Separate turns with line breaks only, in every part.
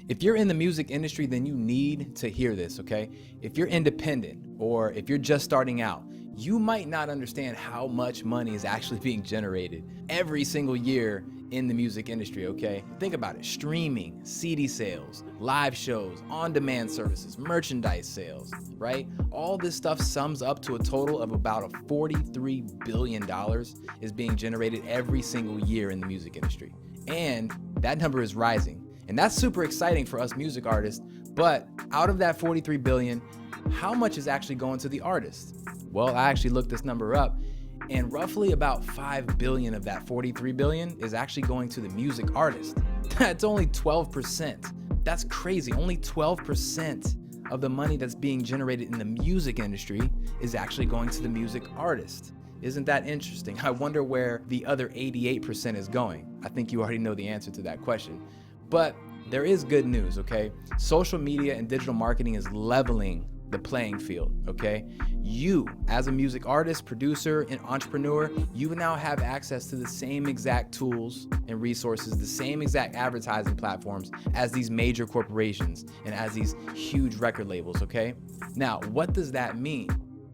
If you're in the music industry, then you need to hear this, okay? If you're independent or if you're just starting out, you might not understand how much money is actually being generated every single year in the music industry, okay? Think about it. Streaming, CD sales, live shows, on-demand services, merchandise sales, right? All this stuff sums up to a total of about $43 billion is being generated every single year in the music industry. And that number is rising. And that's super exciting for us music artists. But out of that 43 billion, how much is actually going to the artist? Well, I actually looked this number up, and roughly about 5 billion of that 43 billion is actually going to the music artist. That's only 12%. That's crazy. Only 12% of the money that's being generated in the music industry is actually going to the music artist. Isn't that interesting? I wonder where the other 88% is going. I think you already know the answer to that question. But there is good news, okay? Social media and digital marketing is leveling the playing field, okay? You, as a music artist, producer, and entrepreneur, you now have access to the same exact tools and resources, the same exact advertising platforms as these major corporations and as these huge record labels, okay? Now, what does that mean?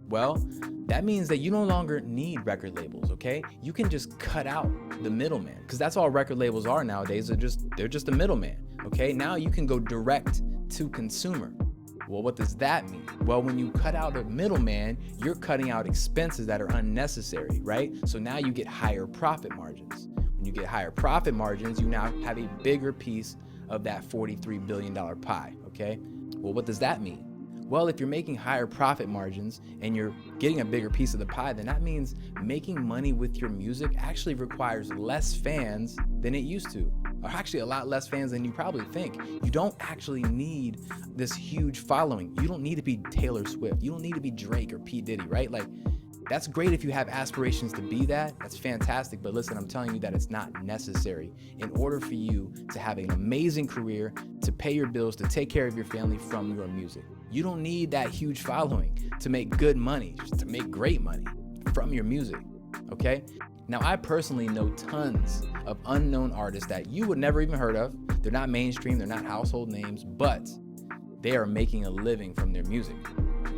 Well, that means that you no longer need record labels, okay? You can just cut out the middleman, because that's all record labels are nowadays. They're just a middleman, okay? Now you can go direct to consumer. Well, what does that mean? Well, when you cut out a middleman, you're cutting out expenses that are unnecessary, right? So now you get higher profit margins. When you get higher profit margins, you now have a bigger piece of that $43 billion pie, okay? Well, what does that mean? Well, if you're making higher profit margins and you're getting a bigger piece of the pie, then that means making money with your music actually requires less fans than it used to, or actually a lot less fans than you probably think. You don't actually need this huge following. You don't need to be Taylor Swift. You don't need to be Drake or P. Diddy, right? Like, that's great if you have aspirations to be that. That's fantastic. But listen, I'm telling you that it's not necessary in order for you to have an amazing career, to pay your bills, to take care of your family from your music. You don't need that huge following to make good money, just to make great money from your music, okay? Now, I personally know tons of unknown artists that you would never even heard of. They're not mainstream, they're not household names, but they are making a living from their music.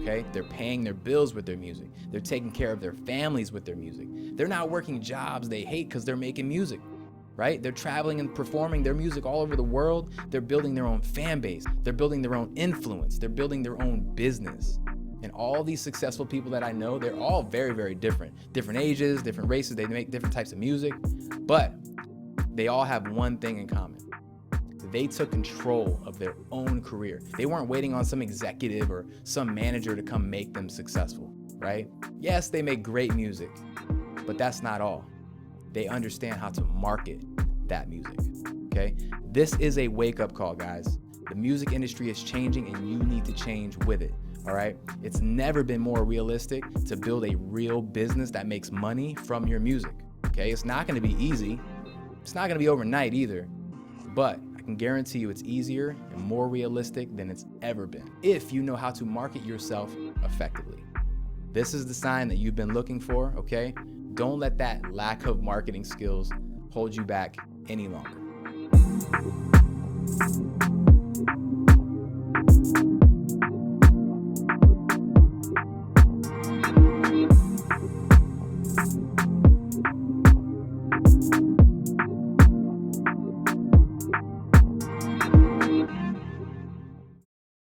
Okay? They're paying their bills with their music. They're taking care of their families with their music. They're not working jobs they hate because they're making music, right? They're traveling and performing their music all over the world. They're building their own fan base. They're building their own influence. They're building their own business. And all these successful people that I know, they're all very, very different. Different ages, different races. They make different types of music, but they all have one thing in common. They took control of their own career. They weren't waiting on some executive or some manager to come make them successful, right? Yes, they make great music, but that's not all. They understand how to market that music, okay? This is a wake-up call, guys. The music industry is changing and you need to change with it, all right? It's never been more realistic to build a real business that makes money from your music, okay? It's not gonna be easy. It's not gonna be overnight either, but I can guarantee you it's easier and more realistic than it's ever been if you know how to market yourself effectively. This is the sign that you've been looking for, okay? Don't let that lack of marketing skills hold you back any longer.